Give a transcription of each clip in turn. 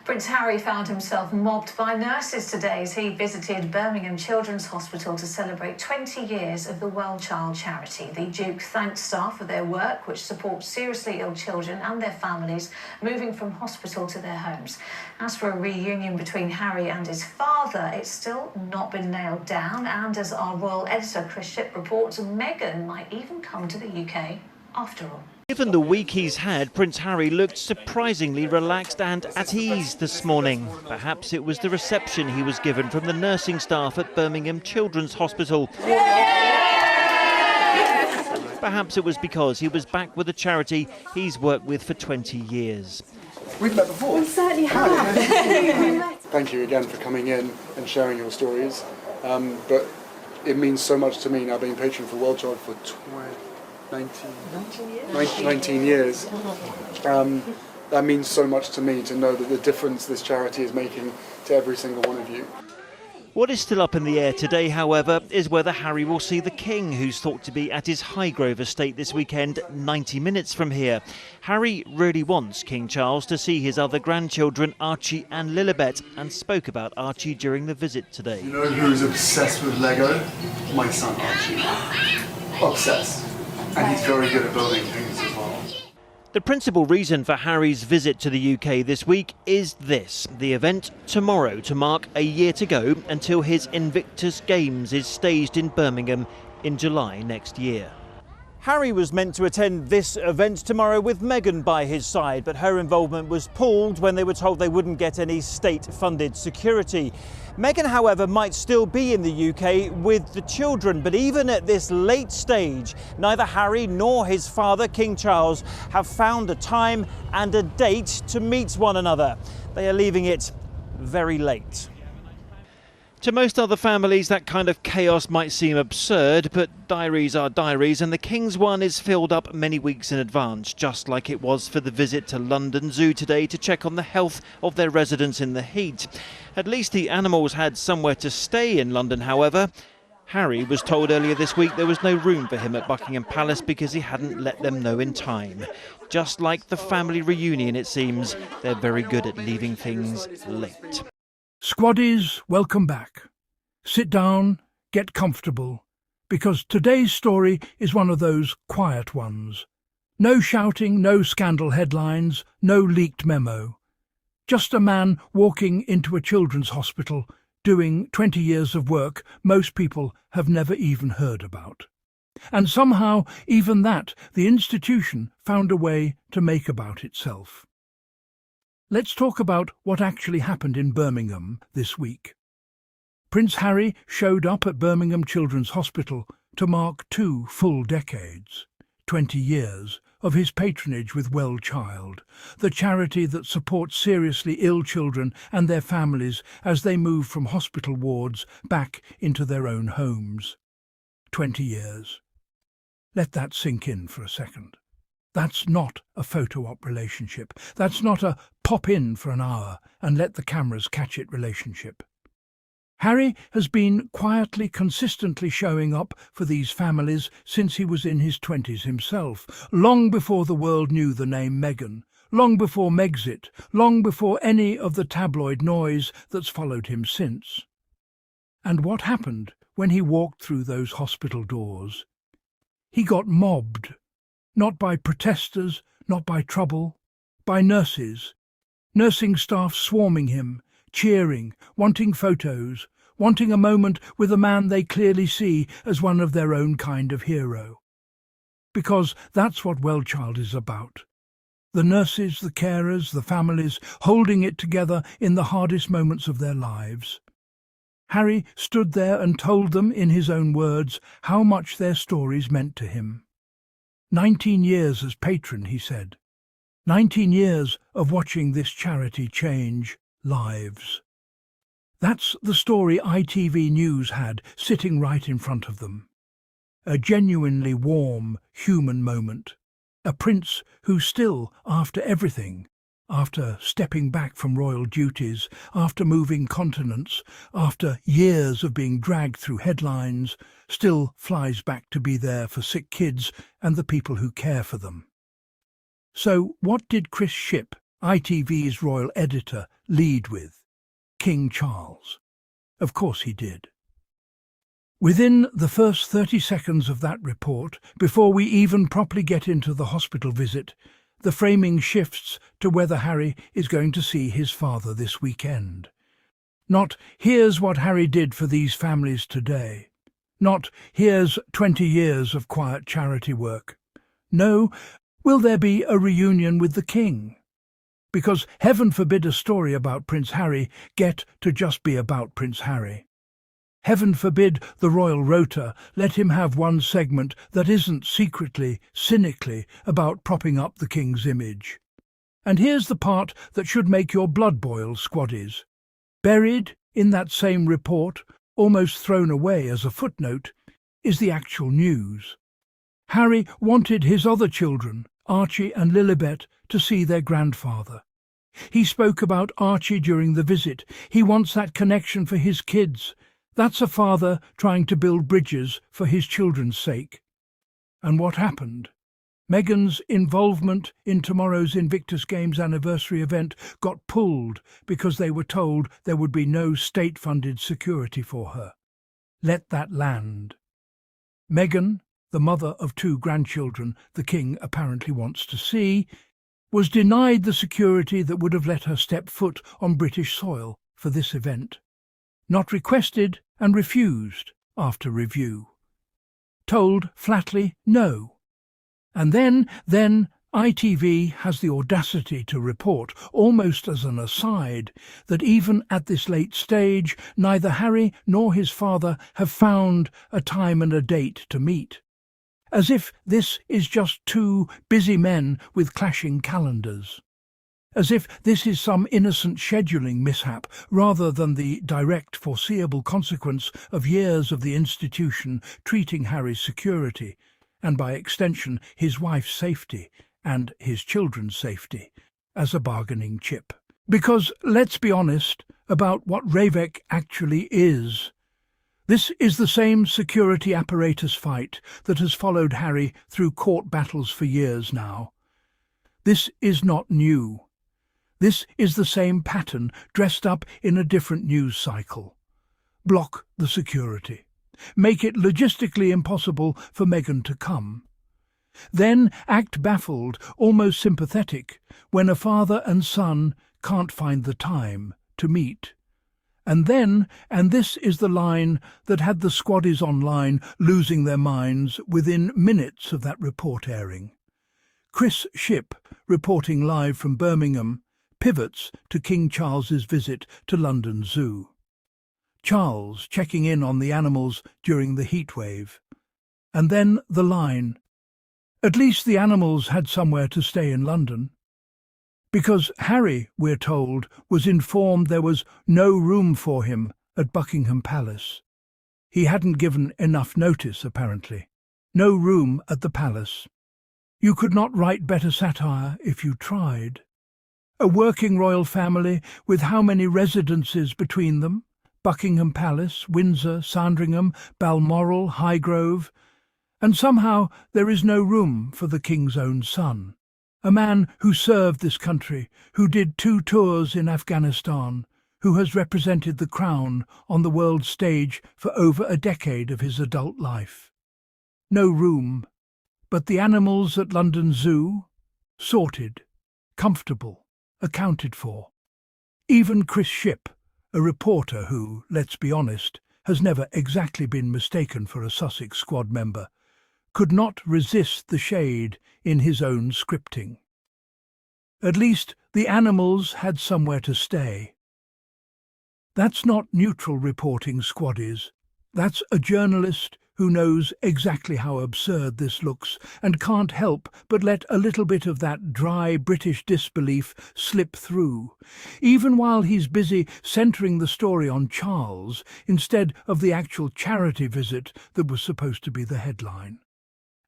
Prince Harry found himself mobbed by nurses today as he visited Birmingham Children's Hospital to celebrate 20 years of the WellChild charity. The Duke thanked staff for their work, which supports seriously ill children and their families moving from hospital to their homes. As for a reunion between Harry and his father, it's still not been nailed down, and as our royal editor Chris Shipp reports, Meghan might even come to the UK after all. Given the week he's had, Prince Harry looked surprisingly relaxed and at ease this morning. Perhaps it was the reception he was given from the nursing staff at Birmingham Children's Hospital. Perhaps it was because he was back with a charity he's worked with for 20 years. We've met before. We certainly have. Thank you again for coming in and sharing your stories. But it means so much to me now being patron for WellChild for 19 years. That means so much to me to know that the difference this charity is making to every single one of you. What is still up in the air today, however, is whether Harry will see the King, who's thought to be at his Highgrove estate this weekend, 90 minutes from here. Harry really wants King Charles to see his other grandchildren, Archie and Lilibet, and spoke about Archie during the visit today. You know who's obsessed with Lego? My son Archie. Obsessed. And he's very good at building things as well. The principal reason for Harry's visit to the UK this week is this: the event tomorrow to mark a year to go until his Invictus Games is staged in Birmingham in July next year. Harry was meant to attend this event tomorrow with Meghan by his side, but her involvement was pulled when they were told they wouldn't get any state-funded security. Meghan, however, might still be in the UK with the children, but even at this late stage, neither Harry nor his father, King Charles, have found a time and a date to meet one another. They are leaving it very late. To most other families, that kind of chaos might seem absurd, but diaries are diaries, and the King's one is filled up many weeks in advance, just like it was for the visit to London Zoo today to check on the health of their residents in the heat. At least the animals had somewhere to stay in London, however. Harry was told earlier this week there was no room for him at Buckingham Palace because he hadn't let them know in time. Just like the family reunion, it seems, they're very good at leaving things late. Squaddies, welcome back. Sit down, get comfortable, because today's story is one of those quiet ones. No shouting, no scandal headlines, no leaked memo. Just a man walking into a children's hospital doing 20 years of work most people have never even heard about. And somehow, even that, the institution found a way to make about itself. Let's talk about what actually happened in Birmingham this week. Prince Harry showed up at Birmingham Children's Hospital to mark 2 full decades, 20 years, of his patronage with WellChild, the charity that supports seriously ill children and their families as they move from hospital wards back into their own homes. 20 years. Let that sink in for a second. That's not a photo-op relationship. That's not a pop in for an hour and let the cameras catch it relationship. Harry has been quietly, consistently showing up for these families since he was in his 20s himself, long before the world knew the name Meghan, long before Megxit, long before any of the tabloid noise that's followed him since. And what happened when he walked through those hospital doors? He got mobbed. Not by protesters, not by trouble, by nurses. Nursing staff swarming him, cheering, wanting photos, wanting a moment with a man they clearly see as one of their own kind of hero. Because that's what WellChild is about. The nurses, the carers, the families, holding it together in the hardest moments of their lives. Harry stood there and told them, in his own words, how much their stories meant to him. 19 years as patron, he said. 19 years of watching this charity change lives. That's the story ITV News had sitting right in front of them. A genuinely warm, human moment. A prince who still, after everything, after stepping back from royal duties, after moving continents, after years of being dragged through headlines, still flies back to be there for sick kids and the people who care for them. So what did Chris Shipp, ITV's royal editor, lead with? King Charles. Of course he did. Within the first 30 seconds of that report, before we even properly get into the hospital visit, the framing shifts to whether Harry is going to see his father this weekend. Not, here's what Harry did for these families today. Not, here's 20 years of quiet charity work. No, will there be a reunion with the King? Because heaven forbid a story about Prince Harry get to just be about Prince Harry. Heaven forbid the royal rota let him have one segment that isn't secretly, cynically about propping up the King's image. And here's the part that should make your blood boil, squaddies. Buried in that same report, almost thrown away as a footnote, is the actual news. Harry wanted his other children, Archie and Lilibet, to see their grandfather. He spoke about Archie during the visit. He wants that connection for his kids. That's a father trying to build bridges for his children's sake. And what happened? Meghan's involvement in tomorrow's Invictus Games anniversary event got pulled because they were told there would be no state-funded security for her. Let that land. Meghan, the mother of 2 grandchildren the King apparently wants to see, was denied the security that would have let her step foot on British soil for this event. Not requested and refused after review. Told flatly no. And then ITV has the audacity to report, almost as an aside, that even at this late stage, neither Harry nor his father have found a time and a date to meet. As if this is just 2 busy men with clashing calendars. As if this is some innocent scheduling mishap rather than the direct foreseeable consequence of years of the institution treating Harry's security, and by extension his wife's safety and his children's safety, as a bargaining chip. Because, let's be honest about what RAVEC actually is. This is the same security apparatus fight that has followed Harry through court battles for years now. This is not new. This is the same pattern dressed up in a different news cycle. Block the security. Make it logistically impossible for Meghan to come. Then act baffled, almost sympathetic, when a father and son can't find the time to meet. And then, and this is the line that had the squaddies online losing their minds within minutes of that report airing. Chris Shipp, reporting live from Birmingham, pivots to King Charles's visit to London Zoo. Charles checking in on the animals during the heatwave. And then the line. At least the animals had somewhere to stay in London. Because Harry, we're told, was informed there was no room for him at Buckingham Palace. He hadn't given enough notice, apparently. No room at the palace. You could not write better satire if you tried. A working royal family with how many residences between them? Buckingham Palace, Windsor, Sandringham, Balmoral, Highgrove. And somehow there is no room for the King's own son. A man who served this country, who did 2 tours in Afghanistan, who has represented the crown on the world stage for over a decade of his adult life. No room. But the animals at London Zoo? Sorted, comfortable, accounted for. Even Chris Shipp, a reporter who, let's be honest, has never exactly been mistaken for a Sussex squad member, could not resist the shade in his own scripting. At least the animals had somewhere to stay. That's not neutral reporting, squaddies. That's a journalist who knows exactly how absurd this looks and can't help but let a little bit of that dry British disbelief slip through, even while he's busy centering the story on Charles instead of the actual charity visit that was supposed to be the headline.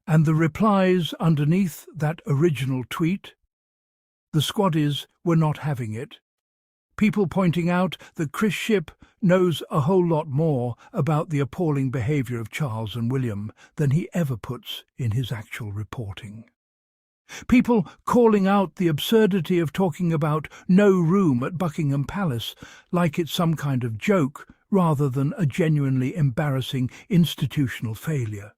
And the replies underneath that original tweet? The squaddies were not having it. People pointing out that Chris Shipp knows a whole lot more about the appalling behaviour of Charles and William than he ever puts in his actual reporting. People calling out the absurdity of talking about no room at Buckingham Palace like it's some kind of joke rather than a genuinely embarrassing institutional failure.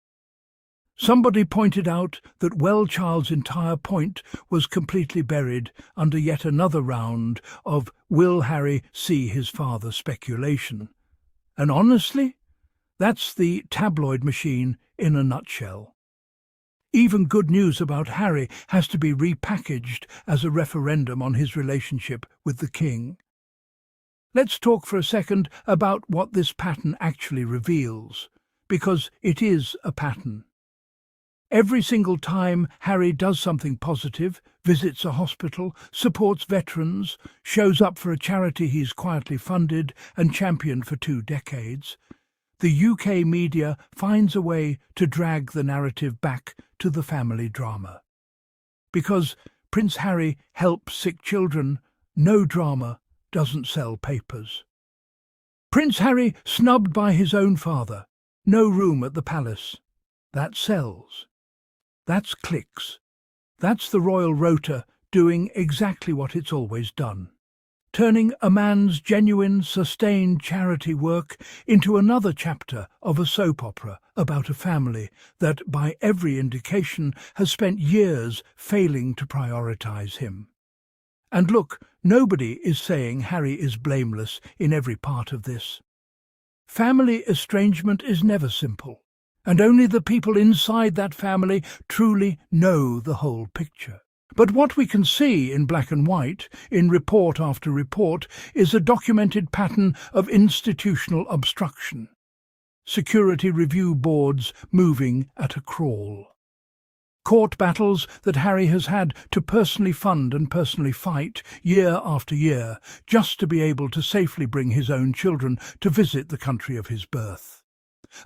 Somebody pointed out that WellChild's entire point was completely buried under yet another round of "will Harry see his father" speculation. And honestly, that's the tabloid machine in a nutshell. Even good news about Harry has to be repackaged as a referendum on his relationship with the King. Let's talk for a second about what this pattern actually reveals, because it is a pattern. Every single time Harry does something positive, visits a hospital, supports veterans, shows up for a charity he's quietly funded and championed for 2 decades, the UK media finds a way to drag the narrative back to the family drama. Because Prince Harry helps sick children, no drama doesn't sell papers. Prince Harry snubbed by his own father, no room at the palace. That sells. That's clicks. That's the royal rota doing exactly what it's always done. Turning a man's genuine, sustained charity work into another chapter of a soap opera about a family that, by every indication, has spent years failing to prioritise him. And look, nobody is saying Harry is blameless in every part of this. Family estrangement is never simple, and only the people inside that family truly know the whole picture. But what we can see in black and white, in report after report, is a documented pattern of institutional obstruction. Security review boards moving at a crawl. Court battles that Harry has had to personally fund and personally fight year after year, just to be able to safely bring his own children to visit the country of his birth.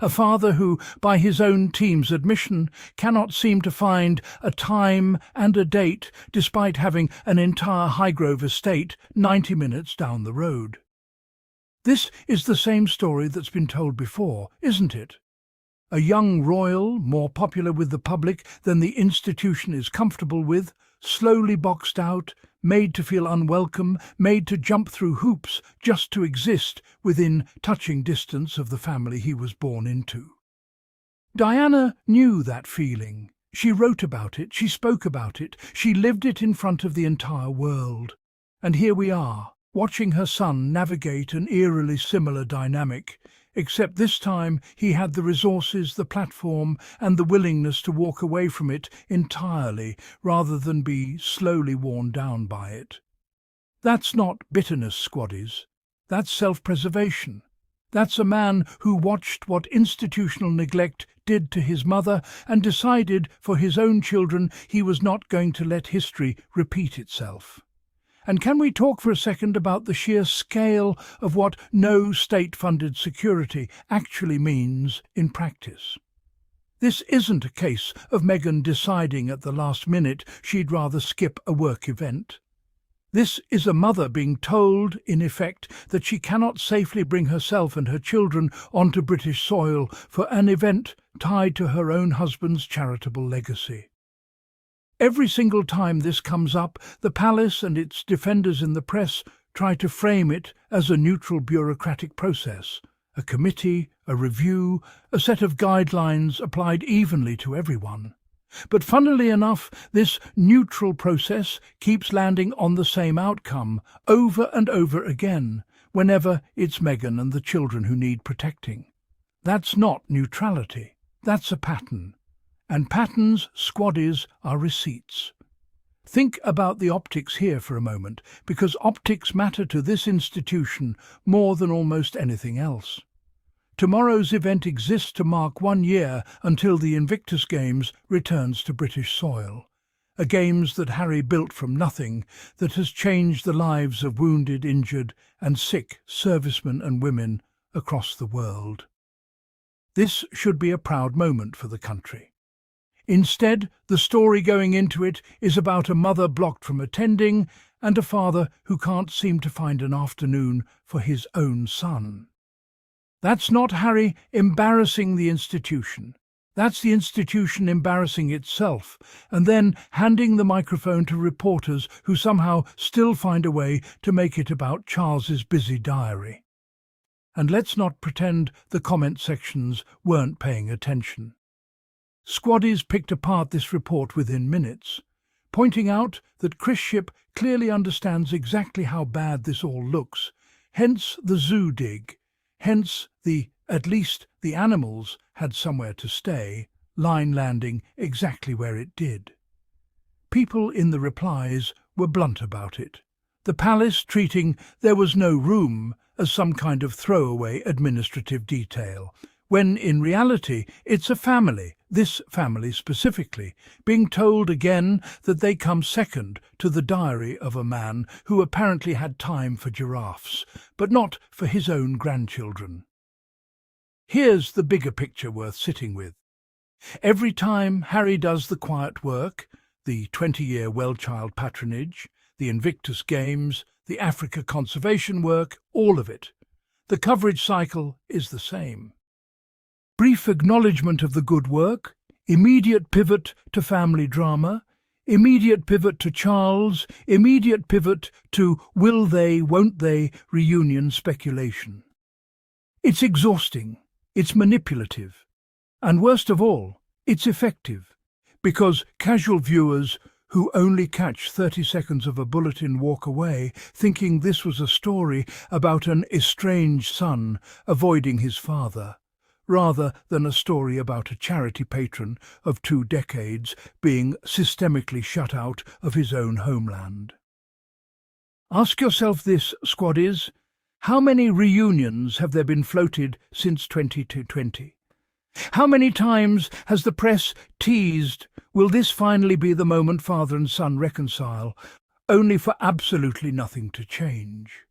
A father who, by his own team's admission, cannot seem to find a time and a date despite having an entire Highgrove estate 90 minutes down the road. This is the same story that's been told before, isn't it? A young royal, more popular with the public than the institution is comfortable with, slowly boxed out, made to feel unwelcome, made to jump through hoops just to exist within touching distance of the family he was born into. Diana knew that feeling. She wrote about it, she spoke about it, she lived it in front of the entire world. And here we are, watching her son navigate an eerily similar dynamic, except this time he had the resources, the platform, and the willingness to walk away from it entirely rather than be slowly worn down by it. That's not bitterness, squaddies. That's self-preservation. That's a man who watched what institutional neglect did to his mother and decided for his own children he was not going to let history repeat itself. And can we talk for a second about the sheer scale of what no state-funded security actually means in practice? This isn't a case of Meghan deciding at the last minute she'd rather skip a work event. This is a mother being told, in effect, that she cannot safely bring herself and her children onto British soil for an event tied to her own husband's charitable legacy. Every single time this comes up, the palace and its defenders in the press try to frame it as a neutral bureaucratic process, a committee, a review, a set of guidelines applied evenly to everyone. But funnily enough, this neutral process keeps landing on the same outcome over and over again, whenever it's Meghan and the children who need protecting. That's not neutrality, that's a pattern. And patterns, squaddies, are receipts. Think about the optics here for a moment, because optics matter to this institution more than almost anything else. Tomorrow's event exists to mark 1 year until the Invictus Games returns to British soil. A Games that Harry built from nothing, that has changed the lives of wounded, injured and sick servicemen and women across the world. This should be a proud moment for the country. Instead, the story going into it is about a mother blocked from attending and a father who can't seem to find an afternoon for his own son. That's not Harry embarrassing the institution. That's the institution embarrassing itself, and then handing the microphone to reporters who somehow still find a way to make it about Charles's busy diary. And let's not pretend the comment sections weren't paying attention. Squaddies picked apart this report within minutes, pointing out that Chris Ship clearly understands exactly how bad this all looks, hence the zoo dig, hence the "at least the animals had somewhere to stay" line landing exactly where it did. People in the replies were blunt about it, the palace treating "there was no room" as some kind of throwaway administrative detail, when in reality it's a family, this family specifically, being told again that they come second to the diary of a man who apparently had time for giraffes, but not for his own grandchildren. Here's the bigger picture worth sitting with. Every time Harry does the quiet work, the 20-year WellChild patronage, the Invictus Games, the Africa conservation work, all of it, the coverage cycle is the same. Brief acknowledgement of the good work, immediate pivot to family drama, immediate pivot to Charles, immediate pivot to will they, won't they reunion speculation. It's exhausting, it's manipulative, and worst of all, it's effective, because casual viewers who only catch 30 seconds of a bulletin walk away thinking this was a story about an estranged son avoiding his father, rather than a story about a charity patron of 2 decades being systemically shut out of his own homeland. Ask yourself this, squaddies: how many reunions have there been floated since 2020? How many times has the press teased, will this finally be the moment father and son reconcile, only for absolutely nothing to change?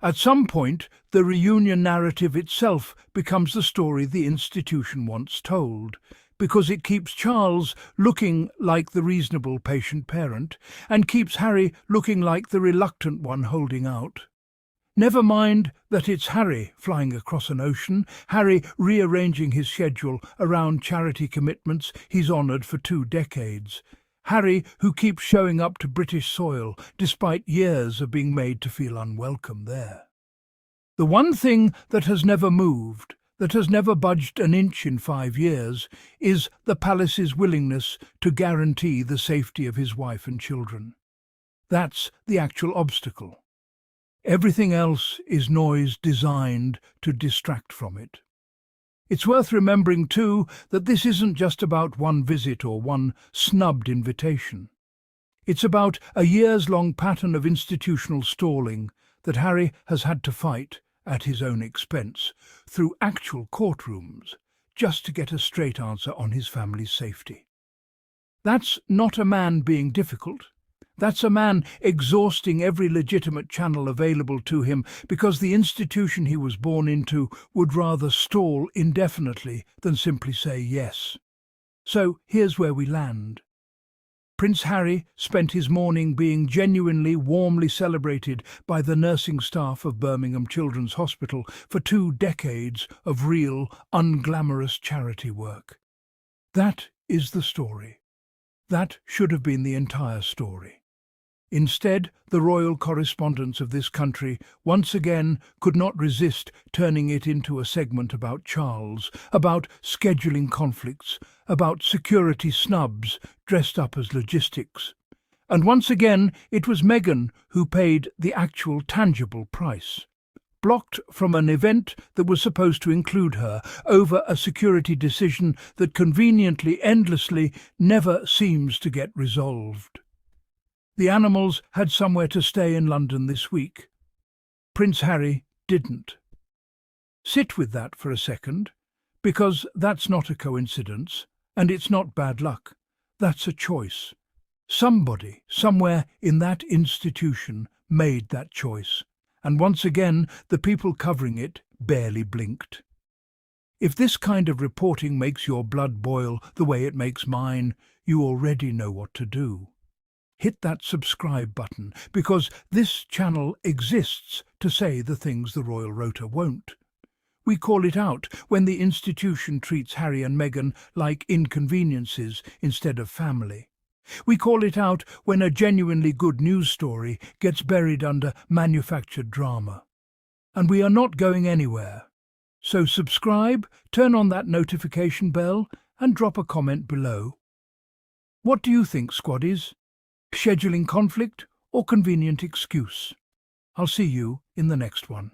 At some point, the reunion narrative itself becomes the story the institution wants told, because it keeps Charles looking like the reasonable patient parent and keeps Harry looking like the reluctant one holding out. Never mind that it's Harry flying across an ocean, Harry rearranging his schedule around charity commitments he's honoured for 2 decades, Harry who keeps showing up to British soil despite years of being made to feel unwelcome there. The one thing that has never moved, that has never budged an inch in 5 years, is the palace's willingness to guarantee the safety of his wife and children. That's the actual obstacle. Everything else is noise designed to distract from it. It's worth remembering, too, that this isn't just about one visit or one snubbed invitation. It's about a years-long pattern of institutional stalling that Harry has had to fight, at his own expense, through actual courtrooms, just to get a straight answer on his family's safety. That's not a man being difficult. That's a man exhausting every legitimate channel available to him because the institution he was born into would rather stall indefinitely than simply say yes. So here's where we land. Prince Harry spent his morning being genuinely warmly celebrated by the nursing staff of Birmingham Children's Hospital for 2 decades of real, unglamorous charity work. That is the story. That should have been the entire story. Instead, the royal correspondents of this country once again could not resist turning it into a segment about Charles, about scheduling conflicts, about security snubs dressed up as logistics. And once again, it was Meghan who paid the actual tangible price. Blocked from an event that was supposed to include her over a security decision that conveniently, endlessly, never seems to get resolved. The animals had somewhere to stay in London this week. Prince Harry didn't. Sit with that for a second, because that's not a coincidence, and it's not bad luck. That's a choice. Somebody, somewhere in that institution, made that choice, and once again the people covering it barely blinked. If this kind of reporting makes your blood boil the way it makes mine, you already know what to do. Hit that subscribe button, because this channel exists to say the things the Royal Rota won't. We call it out when the institution treats Harry and Meghan like inconveniences instead of family. We call it out when a genuinely good news story gets buried under manufactured drama. And we are not going anywhere. So subscribe, turn on that notification bell, and drop a comment below. What do you think, squaddies? Scheduling conflict or convenient excuse? I'll see you in the next one.